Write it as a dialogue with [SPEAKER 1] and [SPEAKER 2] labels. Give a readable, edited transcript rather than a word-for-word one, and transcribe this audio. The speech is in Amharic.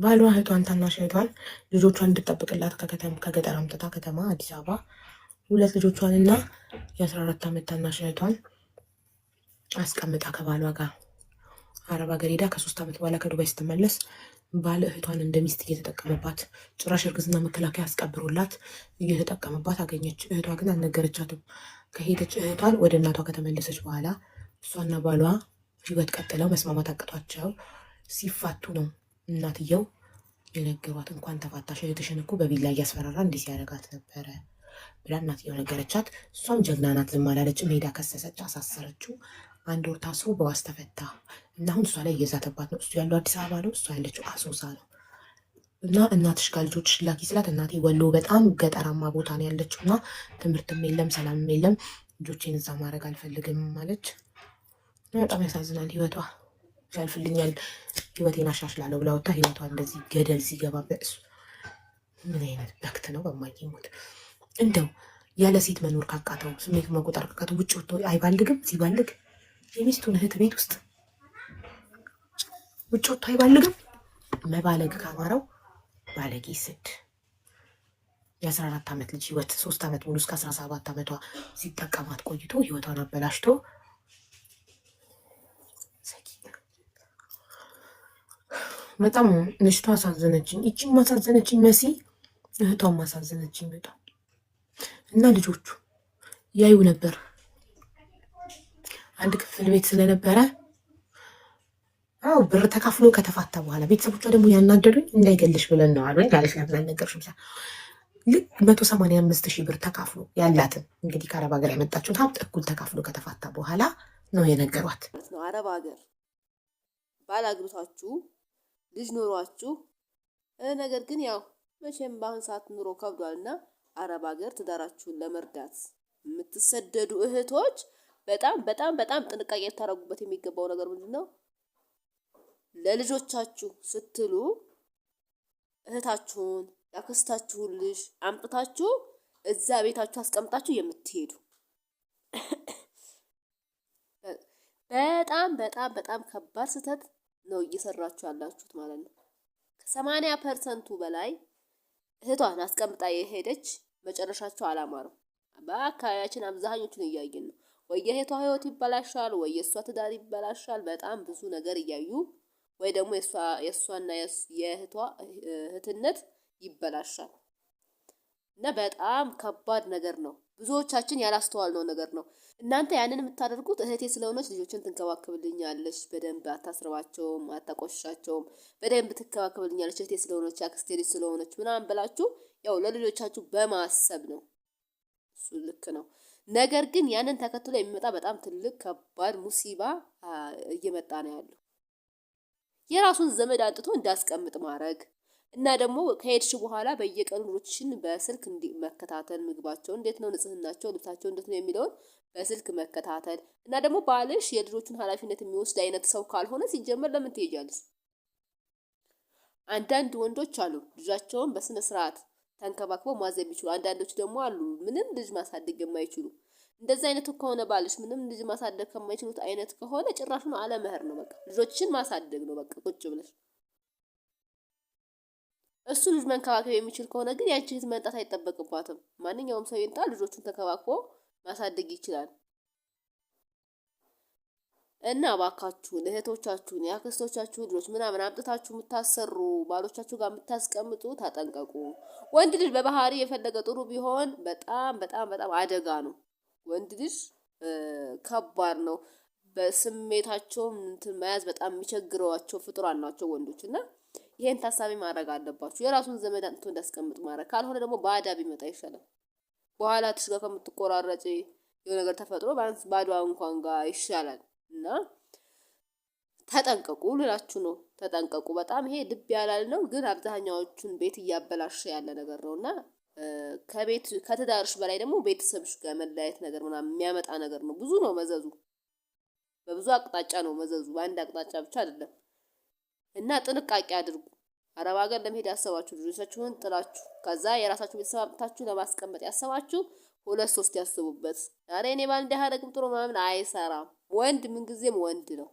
[SPEAKER 1] ባሏ እህቷን ታናሽ እህቷን ልጆቿን እንድጠብቅላት ከገጠር አምጥታ ከተማ አዲስ አበባ ሁለት ልጆቿንና የ14 ዓመት ታናሽ እህቷን አስቀምጣ ከባሏ ጋር አረብ ሀገር ሄዳ ከ3 ዓመት በኋላ ከዱባይ ስትመለስ ባል እህቷን እንደ ሚስት እየተጠቀመባት ጭራሽ እርግዝና መከላከያ አስቀብሮላት እየተጠቀመባት አገኘች። እህቷ ግን አልነገረቻትም። ከሄደች እህቷን ወደ እናቷ ከተመለሰች በኋላ እሷና ባሏ ህይወት ቀጥለው መስማማት አቅቷቸው ሲፋቱ ነው እናትየው የነገሯት። እንኳን ተፋታሽ እህትሽን እኮ በቢላ እያስፈራራ እንዲህ ሲያደርጋት ነበረ ብላ እናትየው ነገረቻት። እሷም ጀግና ናት፣ ዝም አላለችም። ሄዳ ከሰሰች፣ አሳሰረችው። 1 ወር ታስሮ በዋስ ተፈታ እና አሁን እሷ ላይ እየዛተባት ነው። እሱ ያለው አዲስ አበባ ነው፣ እሷ ያለችው አሶሳ ነው። እና እናትሽ ጋር ልጆችሽ ላኪ ስላት እናቴ ወሎ በጣም ገጠራማ ቦታ ነው ያለችው እና ትምህርትም የለም ሰላምም የለም፣ ልጆቼን እዛ ማድረግ አልፈልግም ማለች። በጣም ያሳዝናል። ህይወቷ ያልፍልኛል፣ ህይወቴን አሻሽላለሁ ብላ ወጣ። ህይወቷ እንደዚህ ገደል ሲገባ በእሱ ምን አይነት በክት ነው በማይሞት እንደው ያለ ሴት መኖር ካቃተው ስሜት መቆጣር ካቃተው ውጭ ወጥቶ አይባልግም? ሲባልግ የሚስቱን እህት ቤት ውስጥ ውጭ ወጥቶ አይባልግም? መባለግ ካማረው ባለጌ ስድ የ14 ዓመት ልጅ ህይወት 3 ዓመት ሙሉ እስከ 17 ዓመቷ ሲጠቀማት ቆይቶ ህይወቷን አበላሽቶ በጣም ልጅቷ አሳዘነችኝ። ይቺን ማሳዘነችኝ መሲ እህቷን ማሳዘነችኝ በጣም እና ልጆቹ ያዩ ነበር። አንድ ክፍል ቤት ስለነበረ ብር ተካፍሎ ከተፋታ በኋላ ቤተሰቦቿ ደግሞ ያናደዱኝ እንዳይገልሽ ብለን ነው አሉኝ። ያለሽ ለምን አልነገርሽም? ልክ 185,000 ብር ተካፍሎ ያላትን እንግዲህ ከአረብ ሀገር ያመጣችሁት ሀብት እኩል ተካፍሎ ከተፋታ በኋላ ነው የነገሯት።
[SPEAKER 2] አረብ ሀገር ባል አግብታችሁ ልጅ ኖሯችሁ ነገር ግን ያው መቼም በአሁን ሰዓት ኑሮ ከብዷልና አረብ ሀገር ትዳራችሁን ለመርዳት የምትሰደዱ እህቶች በጣም በጣም በጣም ጥንቃቄ ልታደርጉበት የሚገባው ነገር ምንድን ነው? ለልጆቻችሁ ስትሉ እህታችሁን ያክስታችሁን ልጅ አምጥታችሁ እዛ ቤታችሁ አስቀምጣችሁ የምትሄዱ በጣም በጣም በጣም ከባድ ስህተት ነው እየሰራችሁ ያላችሁት ማለት ነው። ከ80% በላይ እህቷን አስቀምጣ የሄደች መጨረሻቸው አላማረም። በአካባቢያችን አብዛኞቹን እያየን ነው። ወይ የእህቷ ህይወት ይበላሻል፣ ወይ የእሷ ትዳር ይበላሻል። በጣም ብዙ ነገር እያዩ ወይ ደግሞ የእሷና የእህቷ እህትነት ይበላሻል እና በጣም ከባድ ነገር ነው። ብዙዎቻችን ያላስተዋልነው ነገር ነው። እናንተ ያንን የምታደርጉት እህቴ ስለሆነች ልጆችን ትንከባከብልኛለች፣ በደንብ አታስርባቸውም፣ አታቆሽሻቸውም፣ በደንብ ትንከባከብልኛለች እህቴ ስለሆነች አክስቴ ልጅ ስለሆነች ምናምን ብላችሁ ያው ለልጆቻችሁ በማሰብ ነው። እሱ ልክ ነው። ነገር ግን ያንን ተከትሎ የሚመጣ በጣም ትልቅ ከባድ ሙሲባ እየመጣ ነው ያለው። የራሱን ዘመድ አንጥቶ እንዳስቀምጥ ማድረግ እና ደግሞ ከሄድሽ በኋላ በየቀኑ ልጆችሽን በስልክ መከታተል፣ ምግባቸው እንዴት ነው፣ ንጽህናቸው፣ ልብሳቸው እንዴት ነው የሚለውን በስልክ መከታተል እና ደግሞ ባልሽ የልጆቹን ኃላፊነት የሚወስድ አይነት ሰው ካልሆነ ሲጀመር ለምን ትሄጃለሽ? አንዳንድ ወንዶች አሉ ልጃቸውን በስነ ስርዓት ተንከባክበው ማዘብ የሚችሉ፣ አንዳንዶች ደግሞ አሉ ምንም ልጅ ማሳደግ የማይችሉ። እንደዚህ አይነቱ ከሆነ ባልሽ ምንም ልጅ ማሳደግ ከማይችሉት አይነት ከሆነ ጭራሹን አለመህር ነው። በቃ ልጆችሽን ማሳደግ ነው በቃ ቁጭ ብለሽ። እሱ ልጅ መንከባከብ የሚችል ከሆነ ግን ያንቺ እህት መምጣት አይጠበቅባትም። ማንኛውም ሰው ይንጣ ልጆቹን ተከባክቦ ማሳደግ ይችላል። እና እባካችሁን እህቶቻችሁን የአክስቶቻችሁን ልጆች ምናምን አምጥታችሁ የምታሰሩ ባሎቻችሁ ጋር የምታስቀምጡ ተጠንቀቁ። ወንድ ልጅ በባህሪ የፈለገ ጥሩ ቢሆን በጣም በጣም በጣም አደጋ ነው። ወንድ ልጅ ከባድ ነው። በስሜታቸውም እንትን መያዝ በጣም የሚቸግረዋቸው ፍጡራን ናቸው ወንዶች እና ይሄን ታሳቢ ማድረግ አለባችሁ። የራሱን ዘመድ አንጥቶ እንዳስቀምጥ ማድረግ ካልሆነ ደግሞ ባዳ ቢመጣ ይሻላል። በኋላ ትሽ ጋር ከምትቆራረጪ የሆነ ነገር ተፈጥሮ ባንስ ባዷ እንኳን ጋር ይሻላል እና ተጠንቀቁ ልላችሁ ነው። ተጠንቀቁ። በጣም ይሄ ልብ ያላል ነው፣ ግን አብዛኛዎቹን ቤት እያበላሸ ያለ ነገር ነውና ከቤት ከትዳርሽ በላይ ደግሞ ቤተሰብሽ ጋር መለያየት ነገር ምናምን የሚያመጣ ነገር ነው። ብዙ ነው መዘዙ፣ በብዙ አቅጣጫ ነው መዘዙ፣ በአንድ አቅጣጫ ብቻ አይደለም እና ጥንቃቄ አድርጉ። አረብ ሀገር ለመሄድ ያሰባችሁ ልጆቻችሁን ጥላችሁ ከዛ የራሳችሁ ቤተሰብ አምጥታችሁ ለማስቀመጥ ያሰባችሁ 2-3 ያስቡበት። ዛሬ እኔ ባል እንዲያደርግም ጥሩ ምናምን አይሰራም። ወንድ ምንጊዜም ወንድ ነው።